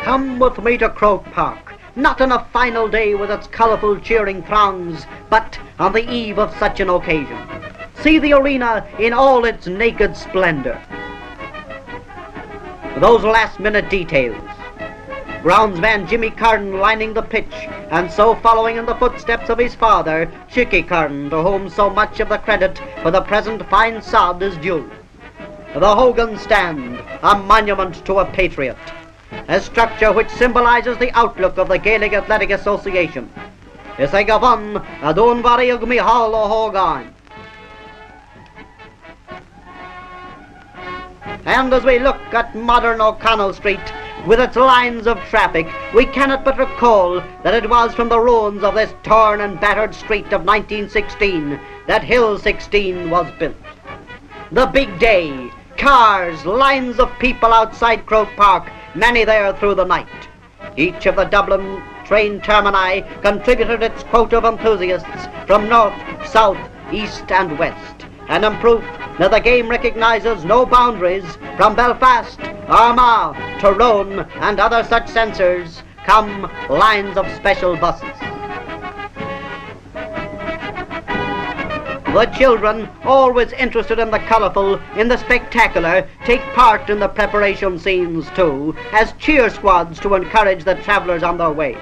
Come with me to Croke Park, not on a final day with its colourful cheering throngs, but on the eve of such an occasion. See the arena in all its naked splendour. Those last-minute details. Groundsman Jimmy Carden lining the pitch, and so following in the footsteps of his father, Chicky Carden, to whom so much of the credit for the present fine sod is due. The Hogan Stand, a monument to a patriot, a structure which symbolises the outlook of the Gaelic Athletic Association. Is a Cavan, a dún variog mi hall o Hogan. And as we look at modern O'Connell Street, with its lines of traffic, we cannot but recall that it was from the ruins of this torn and battered street of 1916 that Hill 16 was built. The big day, cars, lines of people outside Croke Park, many there through the night. Each of the Dublin train termini contributed its quota of enthusiasts from north, south, east and west. And in proof that the game recognises no boundaries, from Belfast, Armagh, Tyrone and other such censors come lines of special buses. The children, always interested in the colourful, in the spectacular, take part in the preparation scenes too, as cheer squads to encourage the travellers on their way.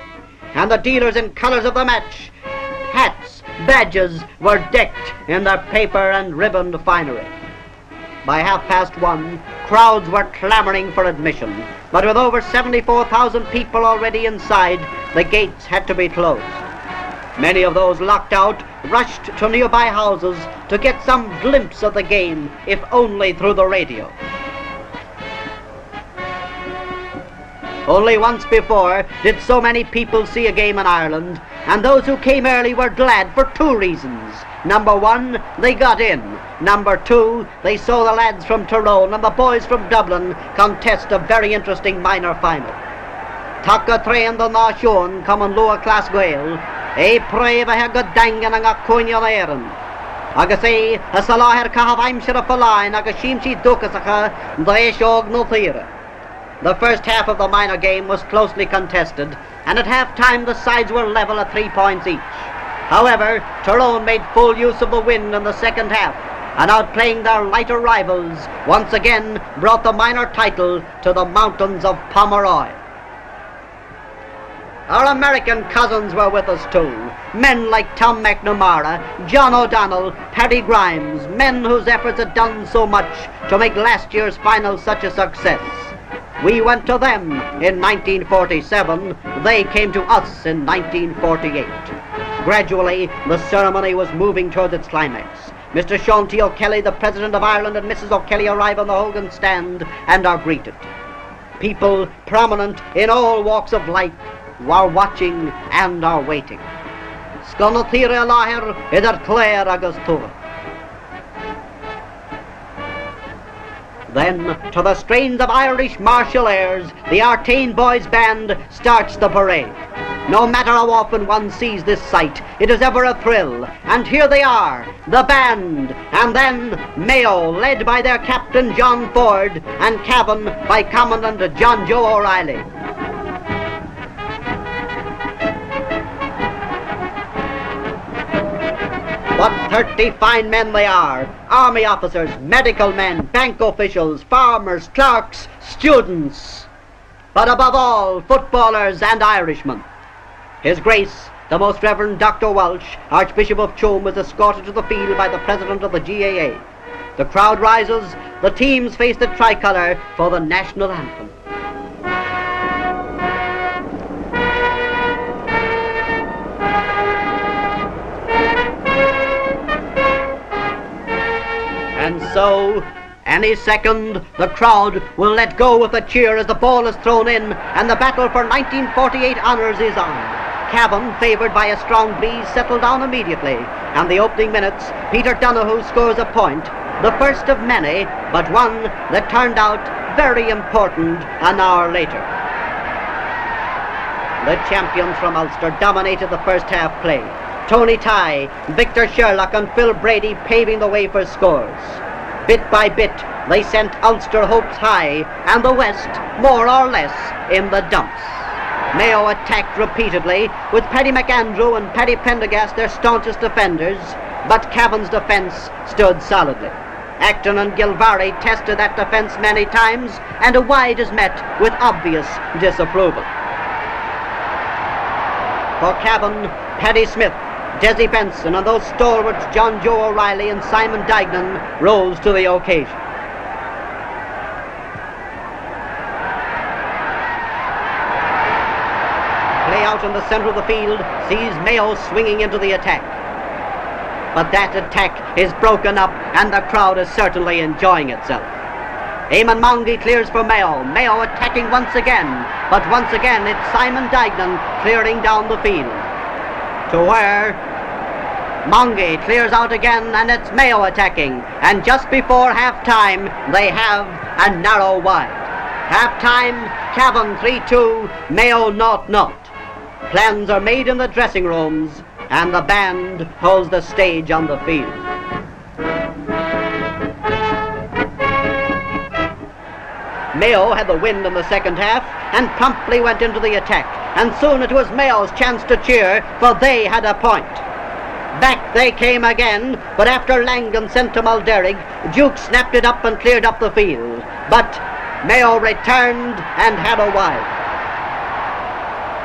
And the dealers in colours of the match, hats, badges, were decked in their paper and ribboned finery. By 1:30, crowds were clamouring for admission, but with over 74,000 people already inside, the gates had to be closed. Many of those locked out rushed to nearby houses to get some glimpse of the game, if only through the radio. Only once before did so many people see a game in Ireland, and those who came early were glad for two reasons. Number one, they got in. Number two, they saw the lads from Tyrone and the boys from Dublin contest a very interesting minor final. Taka train the nation come on lower class Gael, preve ha godangan ang akunyan eran. Agus a salahir kahavimshir a falain agus shimshi dukasaka daeshog no thira. The first half of the minor game was closely contested, and at half-time the sides were level at 3 points each. However, Tyrone made full use of the wind in the second half, and outplaying their lighter rivals, once again brought the minor title to the mountains of Pomeroy. Our American cousins were with us too, men like Tom McNamara, John O'Donnell, Paddy Grimes, men whose efforts had done so much to make last year's final such a success. We went to them in 1947, they came to us in 1948. Gradually, the ceremony was moving towards its climax. Mr. Sean T. O'Kelly, the President of Ireland, and Mrs. O'Kelly arrive on the Hogan Stand and are greeted. People prominent in all walks of life are watching and are waiting. Sconatira lahir idar Clare agus Tura. Then, to the strains of Irish martial airs, the Artane Boys Band starts the parade. No matter how often one sees this sight, it is ever a thrill. And here they are, the band, and then Mayo, led by their captain John Ford, and Cavan by Commandant John Joe O'Reilly. But 30 fine men they are. Army officers, medical men, bank officials, farmers, clerks, students. But above all, footballers and Irishmen. His Grace, the Most Reverend Dr. Welsh, Archbishop of Tuam, was escorted to the field by the President of the GAA. The crowd rises, the teams face the tricolour for the national anthem. And so, any second, the crowd will let go with a cheer as the ball is thrown in and the battle for 1948 honours is on. Cavan, favoured by a strong breeze, settled down immediately, and the opening minutes, Peter Donoghue scores a point, the first of many, but one that turned out very important an hour later. The champions from Ulster dominated the first half play. Tony Tye, Victor Sherlock and Phil Brady paving the way for scores. Bit by bit, they sent Ulster hopes high and the West more or less in the dumps. Mayo attacked repeatedly, with Paddy McAndrew and Paddy Prendergast their staunchest defenders, but Cavan's defence stood solidly. Acton and Gilvary tested that defence many times, and a wide is met with obvious disapproval. For Cavan, Paddy Smith, Desi Benson and those stalwarts John Joe O'Reilly and Simon Dignan rose to the occasion. Play out in the centre of the field sees Mayo swinging into the attack. But that attack is broken up and the crowd is certainly enjoying itself. Eamon Mongie clears for Mayo. Mayo attacking once again, but once again it's Simon Dignan clearing down the field. To where Mongie clears out again and it's Mayo attacking, and just before half-time they have a narrow wide. Half-time, Cavan 3-2, Mayo 0-0. Plans are made in the dressing rooms and the band holds the stage on the field. Mayo had the wind in the second half and promptly went into the attack, and soon it was Mayo's chance to cheer, for they had a point. Back they came again, but after Langan sent to Mulderrig, Duke snapped it up and cleared up the field. But Mayo returned and had a wide.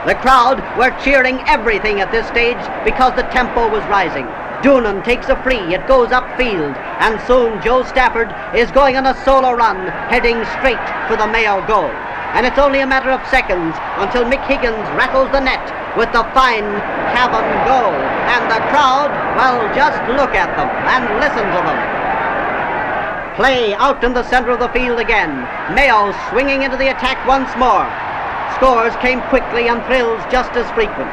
The crowd were cheering everything at this stage because the tempo was rising. Doonan takes a free, it goes upfield, and soon Joe Stafford is going on a solo run, heading straight for the Mayo goal. And it's only a matter of seconds until Mick Higgins rattles the net with the fine Cavan goal. And the crowd, well, just look at them and listen to them. Play out in the centre of the field again. Mayo swinging into the attack once more. Scores came quickly and thrills just as frequent.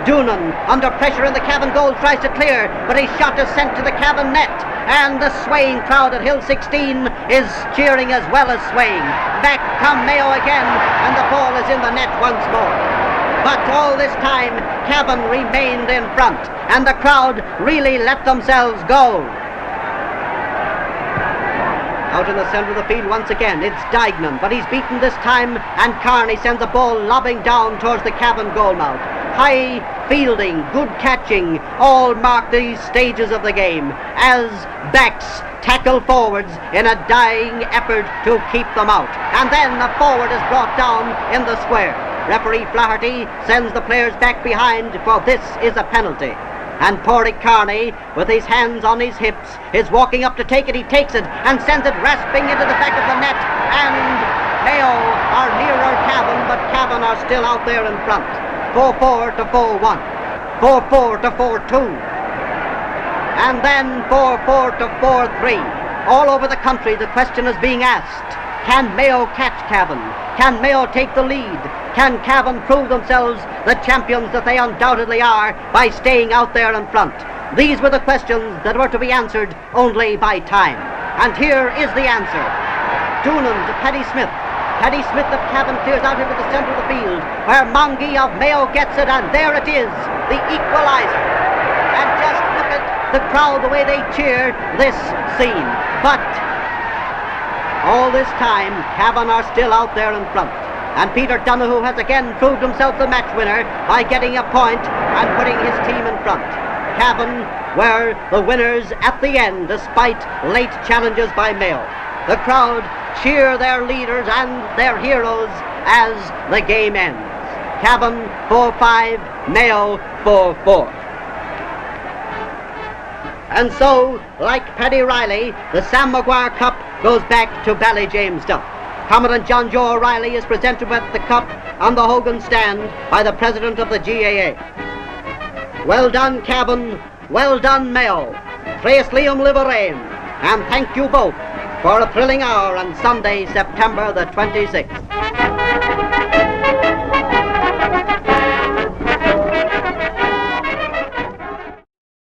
Doonan, under pressure in the Cavan goal, tries to clear, but his shot is sent to the Cavan net, and the swaying crowd at Hill 16 is cheering as well as swaying. Back come Mayo again, and the ball is in the net once more. But all this time, Cavan remained in front, and the crowd really let themselves go. Out in the centre of the field once again, it's Dignan, but he's beaten this time, and Carney sends a ball lobbing down towards the Cavan goal mouth. High fielding, good catching, all mark these stages of the game, as backs tackle forwards in a dying effort to keep them out. And then the forward is brought down in the square. Referee Flaherty sends the players back behind, for this is a penalty. And Porrick Carney, with his hands on his hips, is walking up to take it. He takes it and sends it rasping into the back of the net. And Mayo are nearer Cavan, but Cavan are still out there in front. 4-4 to 4-1. 4-4 to 4-2. And then 4-4 to 4-3. All over the country the question is being asked. Can Mayo catch Cavan? Can Mayo take the lead? Can Cavan prove themselves the champions that they undoubtedly are by staying out there in front? These were the questions that were to be answered only by time. And here is the answer. Doonan to Paddy Smith. Paddy Smith of Cavan clears out into the centre of the field, where Mongie of Mayo gets it, and there it is, the equaliser. And just look at the crowd, the way they cheer this scene. But all this time, Cavan are still out there in front. And Peter Donoghue has again proved himself the match winner by getting a point and putting his team in front. Cavan were the winners at the end despite late challenges by Mayo. The crowd cheer their leaders and their heroes as the game ends. Cavan 4-5, Mayo 4-4. And so, like Paddy Riley, the Sam Maguire Cup goes back to Ballyjamestown. Commandant John Joe O'Reilly is presented with the cup on the Hogan stand by the president of the GAA. Well done, Cavan. Well done, Mayo. Trace Liam Liverain. And thank you both for a thrilling hour on Sunday, September the 26th.